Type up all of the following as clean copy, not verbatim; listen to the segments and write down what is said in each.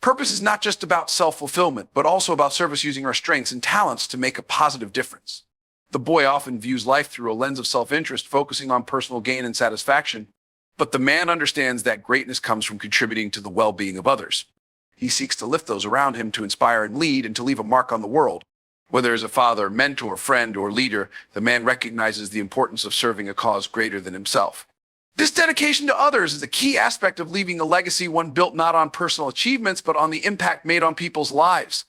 Purpose is not just about self-fulfillment, but also about service, using our strengths and talents to make a positive difference. The boy often views life through a lens of self-interest, focusing on personal gain and satisfaction, but the man understands that greatness comes from contributing to the well-being of others. He seeks to lift those around him, to inspire and lead, and to leave a mark on the world. Whether as a father, mentor, friend, or leader, the man recognizes the importance of serving a cause greater than himself. This dedication to others is a key aspect of leaving a legacy, one built not on personal achievements, but on the impact made on people's lives.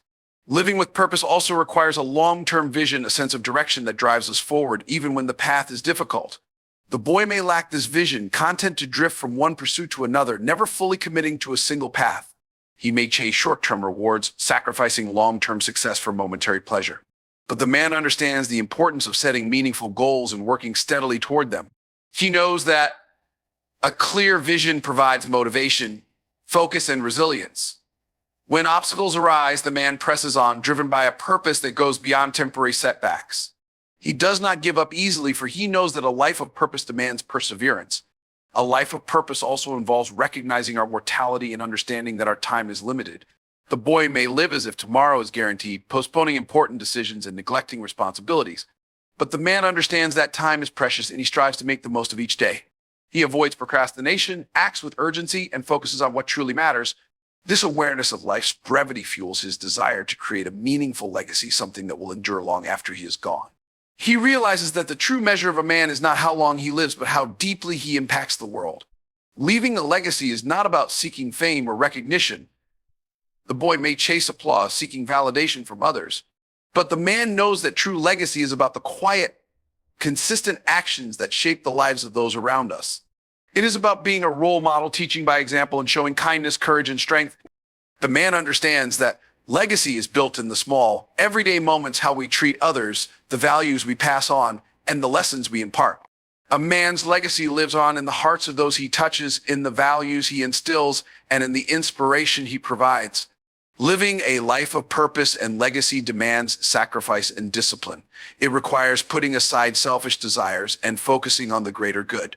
Living with purpose also requires a long-term vision, a sense of direction that drives us forward, even when the path is difficult. The boy may lack this vision, content to drift from one pursuit to another, never fully committing to a single path. He may chase short-term rewards, sacrificing long-term success for momentary pleasure. But the man understands the importance of setting meaningful goals and working steadily toward them. He knows that a clear vision provides motivation, focus, and resilience. When obstacles arise, the man presses on, driven by a purpose that goes beyond temporary setbacks. He does not give up easily, for he knows that a life of purpose demands perseverance. A life of purpose also involves recognizing our mortality and understanding that our time is limited. The boy may live as if tomorrow is guaranteed, postponing important decisions and neglecting responsibilities. But the man understands that time is precious, and he strives to make the most of each day. He avoids procrastination, acts with urgency, and focuses on what truly matters. This awareness of life's brevity fuels his desire to create a meaningful legacy, something that will endure long after he is gone. He realizes that the true measure of a man is not how long he lives, but how deeply he impacts the world. Leaving a legacy is not about seeking fame or recognition. The boy may chase applause, seeking validation from others, but the man knows that true legacy is about the quiet, consistent actions that shape the lives of those around us. It is about being a role model, teaching by example, and showing kindness, courage, and strength. The man understands that legacy is built in the small, everyday moments, how we treat others, the values we pass on, and the lessons we impart. A man's legacy lives on in the hearts of those he touches, in the values he instills, and in the inspiration he provides. Living a life of purpose and legacy demands sacrifice and discipline. It requires putting aside selfish desires and focusing on the greater good.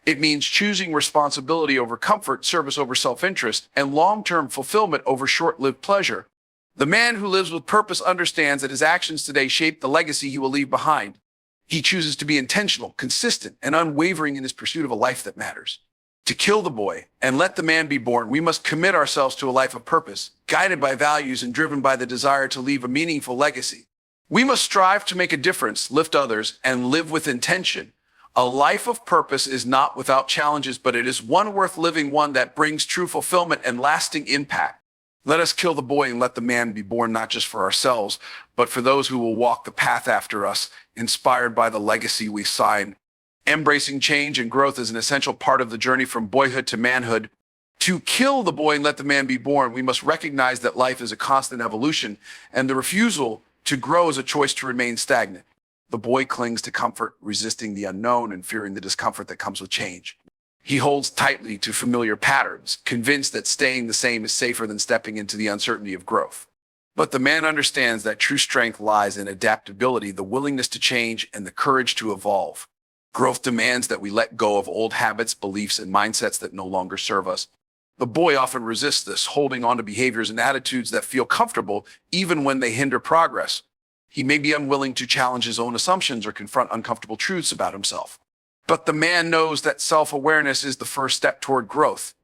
It means choosing responsibility over comfort, service over self-interest, and long-term fulfillment over short-lived pleasure. The man who lives with purpose understands that his actions today shape the legacy he will leave behind. He chooses to be intentional, consistent, and unwavering in his pursuit of a life that matters. To kill the boy and let the man be born, we must commit ourselves to a life of purpose, guided by values and driven by the desire to leave a meaningful legacy. We must strive to make a difference, lift others, and live with intention. A life of purpose is not without challenges, but it is one worth living, one that brings true fulfillment and lasting impact. Let us kill the boy and let the man be born, not just for ourselves, but for those who will walk the path after us, inspired by the legacy we sign. Embracing change and growth is an essential part of the journey from boyhood to manhood. To kill the boy and let the man be born, we must recognize that life is a constant evolution, and the refusal to grow is a choice to remain stagnant. The boy clings to comfort, resisting the unknown and fearing the discomfort that comes with change. He holds tightly to familiar patterns, convinced that staying the same is safer than stepping into the uncertainty of growth. But the man understands that true strength lies in adaptability, the willingness to change, and the courage to evolve. Growth demands that we let go of old habits, beliefs, and mindsets that no longer serve us. The boy often resists this, holding on to behaviors and attitudes that feel comfortable even when they hinder progress. He may be unwilling to challenge his own assumptions or confront uncomfortable truths about himself. But the man knows that self-awareness is the first step toward growth.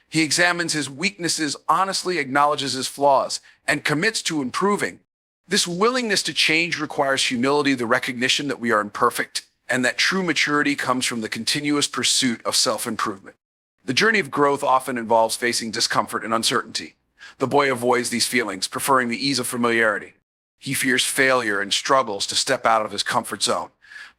He examines his weaknesses, honestly acknowledges his flaws, and commits to improving. This willingness to change requires humility, the recognition that we are imperfect, and that true maturity comes from the continuous pursuit of self-improvement. The journey of growth often involves facing discomfort and uncertainty. The boy avoids these feelings, preferring the ease of familiarity. He fears failure and struggles to step out of his comfort zone.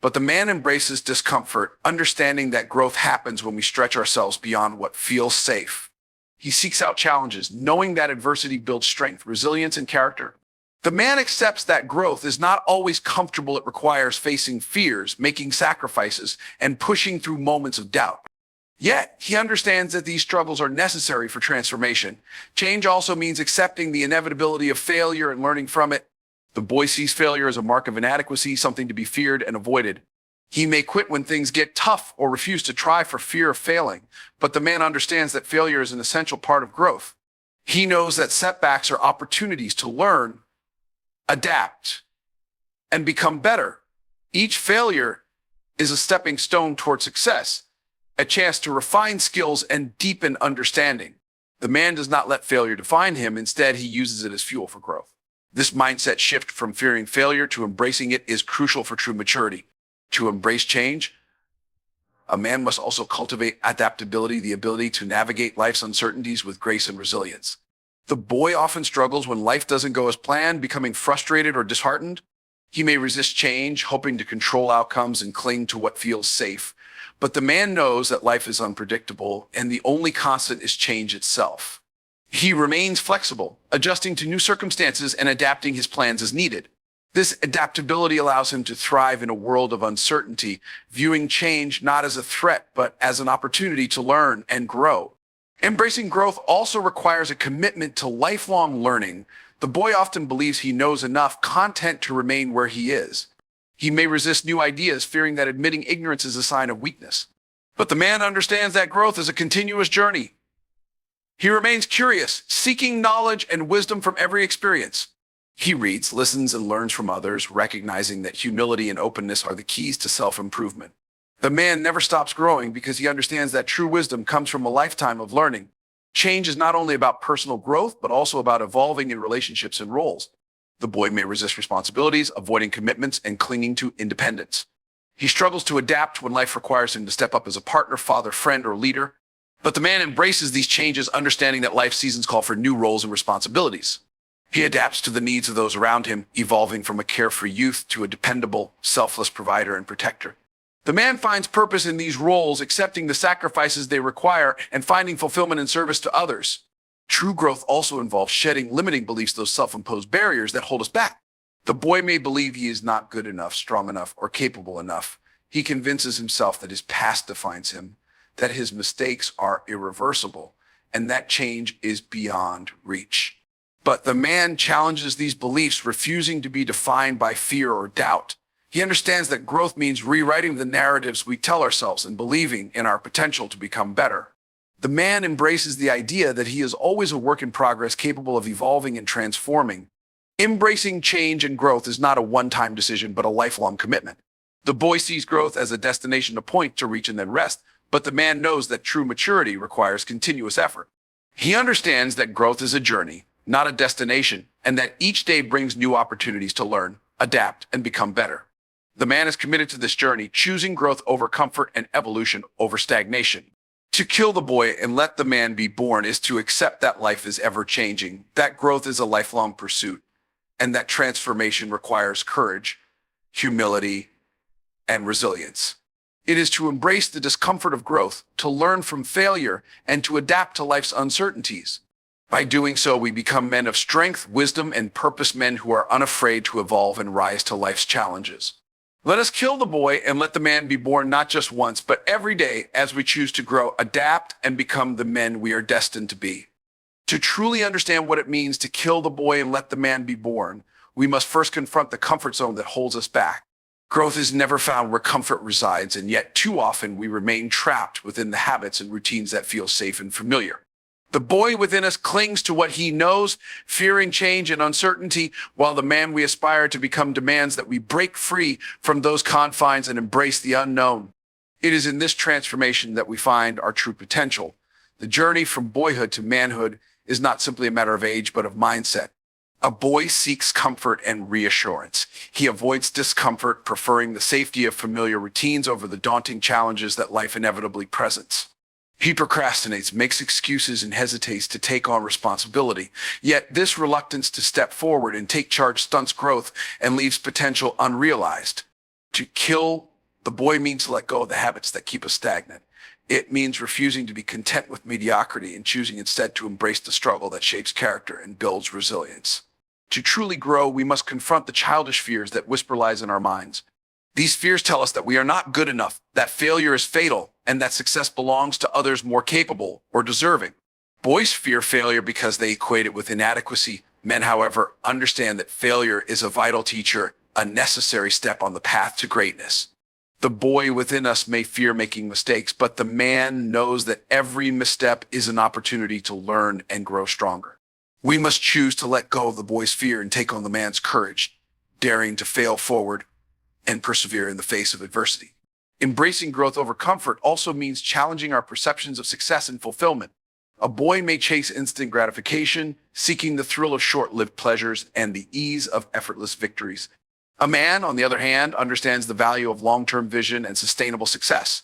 But the man embraces discomfort, understanding that growth happens when we stretch ourselves beyond what feels safe. He seeks out challenges, knowing that adversity builds strength, resilience, and character. The man accepts that growth is not always comfortable. It requires facing fears, making sacrifices, and pushing through moments of doubt. Yet, he understands that these struggles are necessary for transformation. Change also means accepting the inevitability of failure and learning from it. The boy sees failure as a mark of inadequacy, something to be feared and avoided. He may quit when things get tough or refuse to try for fear of failing, but the man understands that failure is an essential part of growth. He knows that setbacks are opportunities to learn, adapt, and become better. Each failure is a stepping stone toward success, a chance to refine skills and deepen understanding. The man does not let failure define him. Instead, he uses it as fuel for growth. This mindset shift from fearing failure to embracing it is crucial for true maturity. To embrace change, a man must also cultivate adaptability, the ability to navigate life's uncertainties with grace and resilience. The boy often struggles when life doesn't go as planned, becoming frustrated or disheartened. He may resist change, hoping to control outcomes and cling to what feels safe. But the man knows that life is unpredictable and the only constant is change itself. He remains flexible, adjusting to new circumstances and adapting his plans as needed. This adaptability allows him to thrive in a world of uncertainty, viewing change not as a threat, but as an opportunity to learn and grow. Embracing growth also requires a commitment to lifelong learning. The boy often believes he knows enough content to remain where he is. He may resist new ideas, fearing that admitting ignorance is a sign of weakness. But the man understands that growth is a continuous journey. He remains curious, seeking knowledge and wisdom from every experience. He reads, listens, and learns from others, recognizing that humility and openness are the keys to self-improvement. The man never stops growing because he understands that true wisdom comes from a lifetime of learning. Change is not only about personal growth, but also about evolving in relationships and roles. The boy may resist responsibilities, avoiding commitments, and clinging to independence. He struggles to adapt when life requires him to step up as a partner, father, friend, or leader. But the man embraces these changes, understanding that life seasons call for new roles and responsibilities. He adapts to the needs of those around him, evolving from a carefree youth to a dependable, selfless provider and protector. The man finds purpose in these roles, accepting the sacrifices they require and finding fulfillment in service to others. True growth also involves shedding limiting beliefs, those self-imposed barriers that hold us back. The boy may believe he is not good enough, strong enough, or capable enough. He convinces himself that his past defines him, that his mistakes are irreversible, and that change is beyond reach. But the man challenges these beliefs, refusing to be defined by fear or doubt. He understands that growth means rewriting the narratives we tell ourselves and believing in our potential to become better. The man embraces the idea that he is always a work in progress, capable of evolving and transforming. Embracing change and growth is not a one-time decision, but a lifelong commitment. The boy sees growth as a destination, a point to reach and then rest, but the man knows that true maturity requires continuous effort. He understands that growth is a journey, not a destination, and that each day brings new opportunities to learn, adapt, and become better. The man is committed to this journey, choosing growth over comfort and evolution over stagnation. To kill the boy and let the man be born is to accept that life is ever-changing, that growth is a lifelong pursuit, and that transformation requires courage, humility, and resilience. It is to embrace the discomfort of growth, to learn from failure, and to adapt to life's uncertainties. By doing so, we become men of strength, wisdom, and purpose, men who are unafraid to evolve and rise to life's challenges. Let us kill the boy and let the man be born not just once, but every day as we choose to grow, adapt, and become the men we are destined to be. To truly understand what it means to kill the boy and let the man be born, we must first confront the comfort zone that holds us back. Growth is never found where comfort resides, and yet too often we remain trapped within the habits and routines that feel safe and familiar. The boy within us clings to what he knows, fearing change and uncertainty, while the man we aspire to become demands that we break free from those confines and embrace the unknown. It is in this transformation that we find our true potential. The journey from boyhood to manhood is not simply a matter of age, but of mindset. A boy seeks comfort and reassurance. He avoids discomfort, preferring the safety of familiar routines over the daunting challenges that life inevitably presents. He procrastinates, makes excuses, and hesitates to take on responsibility. Yet this reluctance to step forward and take charge stunts growth and leaves potential unrealized. To kill the boy means to let go of the habits that keep us stagnant. It means refusing to be content with mediocrity and choosing instead to embrace the struggle that shapes character and builds resilience. To truly grow, we must confront the childish fears that whisper lies in our minds. These fears tell us that we are not good enough, that failure is fatal, and that success belongs to others more capable or deserving. Boys fear failure because they equate it with inadequacy. Men, however, understand that failure is a vital teacher, a necessary step on the path to greatness. The boy within us may fear making mistakes, but the man knows that every misstep is an opportunity to learn and grow stronger. We must choose to let go of the boy's fear and take on the man's courage, daring to fail forward and persevere in the face of adversity. Embracing growth over comfort also means challenging our perceptions of success and fulfillment. A boy may chase instant gratification, seeking the thrill of short-lived pleasures and the ease of effortless victories. A man, on the other hand, understands the value of long-term vision and sustainable success.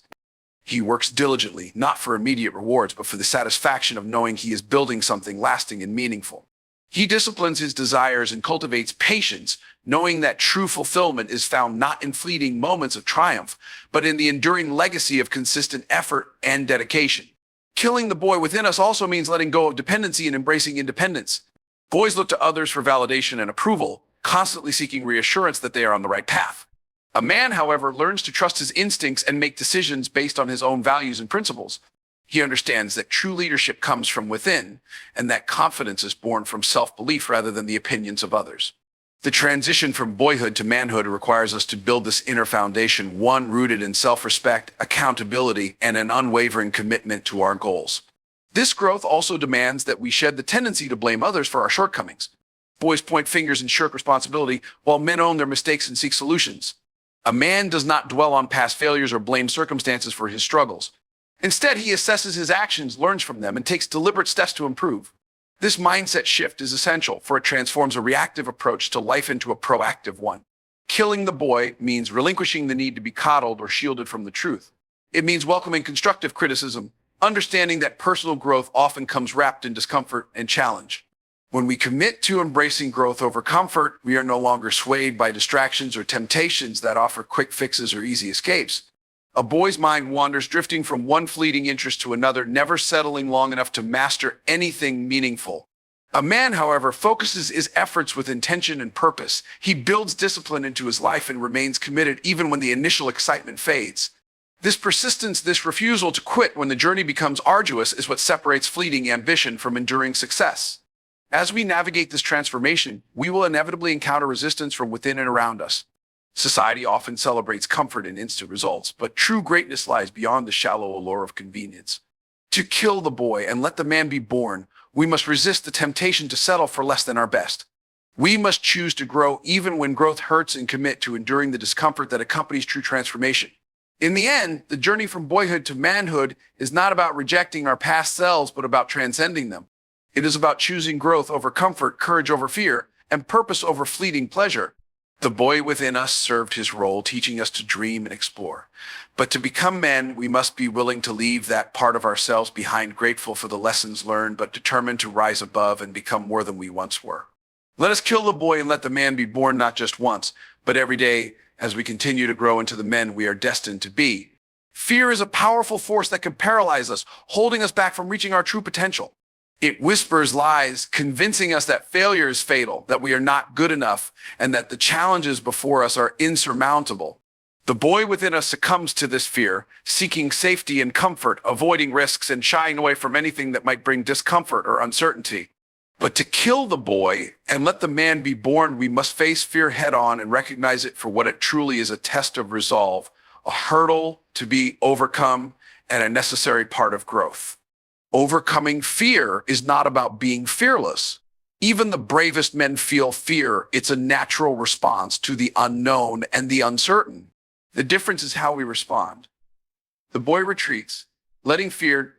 He works diligently, not for immediate rewards, but for the satisfaction of knowing he is building something lasting and meaningful. He disciplines his desires and cultivates patience, knowing that true fulfillment is found not in fleeting moments of triumph, but in the enduring legacy of consistent effort and dedication. Killing the boy within us also means letting go of dependency and embracing independence. Boys look to others for validation and approval, constantly seeking reassurance that they are on the right path. A man, however, learns to trust his instincts and make decisions based on his own values and principles. He understands that true leadership comes from within, and that confidence is born from self-belief rather than the opinions of others. The transition from boyhood to manhood requires us to build this inner foundation, one rooted in self-respect, accountability, and an unwavering commitment to our goals. This growth also demands that we shed the tendency to blame others for our shortcomings. Boys point fingers and shirk responsibility, while men own their mistakes and seek solutions. A man does not dwell on past failures or blame circumstances for his struggles. Instead, he assesses his actions, learns from them, and takes deliberate steps to improve. This mindset shift is essential, for it transforms a reactive approach to life into a proactive one. Killing the boy means relinquishing the need to be coddled or shielded from the truth. It means welcoming constructive criticism, understanding that personal growth often comes wrapped in discomfort and challenge. When we commit to embracing growth over comfort, we are no longer swayed by distractions or temptations that offer quick fixes or easy escapes. A boy's mind wanders, drifting from one fleeting interest to another, never settling long enough to master anything meaningful. A man, however, focuses his efforts with intention and purpose. He builds discipline into his life and remains committed even when the initial excitement fades. This persistence, this refusal to quit when the journey becomes arduous, is what separates fleeting ambition from enduring success. As we navigate this transformation, we will inevitably encounter resistance from within and around us. Society often celebrates comfort and instant results, but true greatness lies beyond the shallow allure of convenience. To kill the boy and let the man be born, we must resist the temptation to settle for less than our best. We must choose to grow even when growth hurts and commit to enduring the discomfort that accompanies true transformation. In the end, the journey from boyhood to manhood is not about rejecting our past selves, but about transcending them. It is about choosing growth over comfort, courage over fear, and purpose over fleeting pleasure. The boy within us served his role, teaching us to dream and explore. But to become men, we must be willing to leave that part of ourselves behind, grateful for the lessons learned, but determined to rise above and become more than we once were. Let us kill the boy and let the man be born, not just once, but every day as we continue to grow into the men we are destined to be. Fear is a powerful force that can paralyze us, holding us back from reaching our true potential. It whispers lies, convincing us that failure is fatal, that we are not good enough, and that the challenges before us are insurmountable. The boy within us succumbs to this fear, seeking safety and comfort, avoiding risks, and shying away from anything that might bring discomfort or uncertainty. But to kill the boy and let the man be born, we must face fear head-on and recognize it for what it truly is: a test of resolve, a hurdle to be overcome, and a necessary part of growth. Overcoming fear is not about being fearless. Even the bravest men feel fear. It's a natural response to the unknown and the uncertain. The difference is how we respond. The boy retreats, letting fear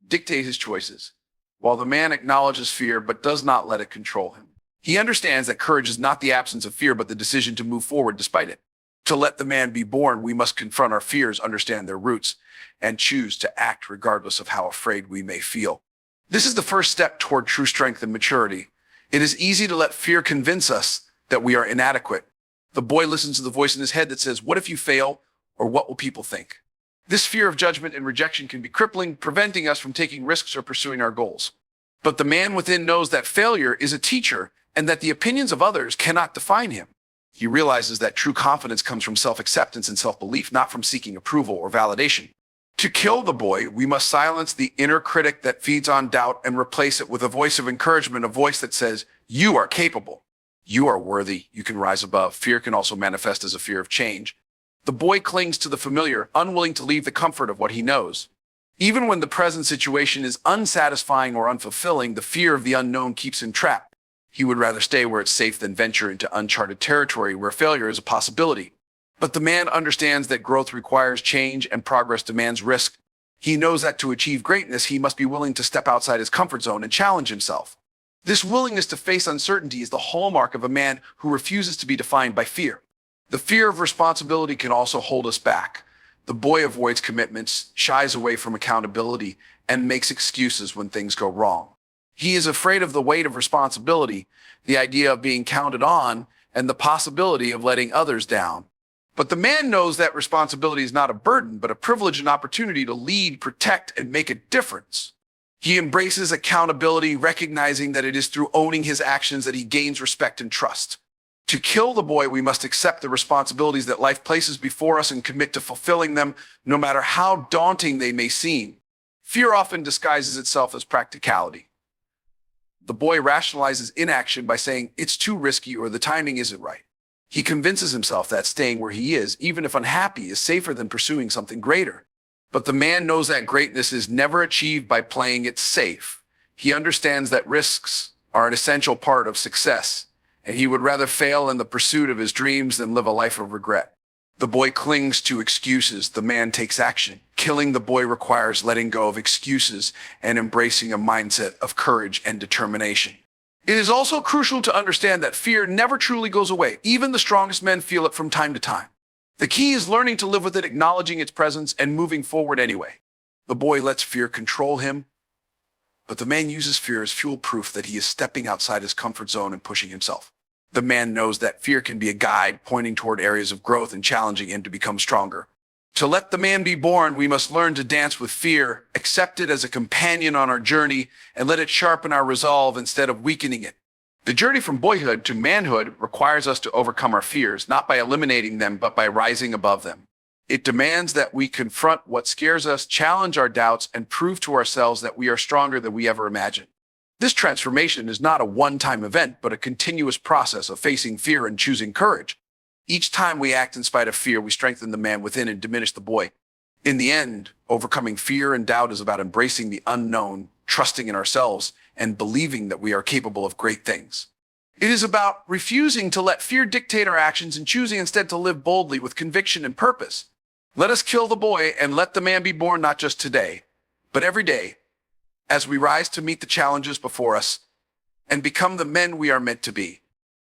dictate his choices, while the man acknowledges fear but does not let it control him. He understands that courage is not the absence of fear, but the decision to move forward despite it. To let the man be born, we must confront our fears, understand their roots, and choose to act regardless of how afraid we may feel. This is the first step toward true strength and maturity. It is easy to let fear convince us that we are inadequate. The boy listens to the voice in his head that says, "What if you fail?" or "What will people think?" This fear of judgment and rejection can be crippling, preventing us from taking risks or pursuing our goals. But the man within knows that failure is a teacher and that the opinions of others cannot define him. He realizes that true confidence comes from self-acceptance and self-belief, not from seeking approval or validation. To kill the boy, we must silence the inner critic that feeds on doubt and replace it with a voice of encouragement, a voice that says, "You are capable. You are worthy. You can rise above." Fear can also manifest as a fear of change. The boy clings to the familiar, unwilling to leave the comfort of what he knows. Even when the present situation is unsatisfying or unfulfilling, the fear of the unknown keeps him trapped. He would rather stay where it's safe than venture into uncharted territory where failure is a possibility. But the man understands that growth requires change and progress demands risk. He knows that to achieve greatness, he must be willing to step outside his comfort zone and challenge himself. This willingness to face uncertainty is the hallmark of a man who refuses to be defined by fear. The fear of responsibility can also hold us back. The boy avoids commitments, shies away from accountability, and makes excuses when things go wrong. He is afraid of the weight of responsibility, the idea of being counted on, and the possibility of letting others down. But the man knows that responsibility is not a burden, but a privilege and opportunity to lead, protect, and make a difference. He embraces accountability, recognizing that it is through owning his actions that he gains respect and trust. To kill the boy, we must accept the responsibilities that life places before us and commit to fulfilling them, no matter how daunting they may seem. Fear often disguises itself as practicality. The boy rationalizes inaction by saying it's too risky or the timing isn't right. He convinces himself that staying where he is, even if unhappy, is safer than pursuing something greater. But the man knows that greatness is never achieved by playing it safe. He understands that risks are an essential part of success, and he would rather fail in the pursuit of his dreams than live a life of regret. The boy clings to excuses. The man takes action. Killing the boy requires letting go of excuses and embracing a mindset of courage and determination. It is also crucial to understand that fear never truly goes away. Even the strongest men feel it from time to time. The key is learning to live with it, acknowledging its presence, and moving forward anyway. The boy lets fear control him, but the man uses fear as fuel, proof that he is stepping outside his comfort zone and pushing himself. The man knows that fear can be a guide pointing toward areas of growth and challenging him to become stronger. To let the man be born, we must learn to dance with fear, accept it as a companion on our journey, and let it sharpen our resolve instead of weakening it. The journey from boyhood to manhood requires us to overcome our fears, not by eliminating them, but by rising above them. It demands that we confront what scares us, challenge our doubts, and prove to ourselves that we are stronger than we ever imagined. This transformation is not a one-time event, but a continuous process of facing fear and choosing courage. Each time we act in spite of fear, we strengthen the man within and diminish the boy. In the end, overcoming fear and doubt is about embracing the unknown, trusting in ourselves, and believing that we are capable of great things. It is about refusing to let fear dictate our actions and choosing instead to live boldly with conviction and purpose. Let us kill the boy and let the man be born, not just today, but every day, as we rise to meet the challenges before us and become the men we are meant to be.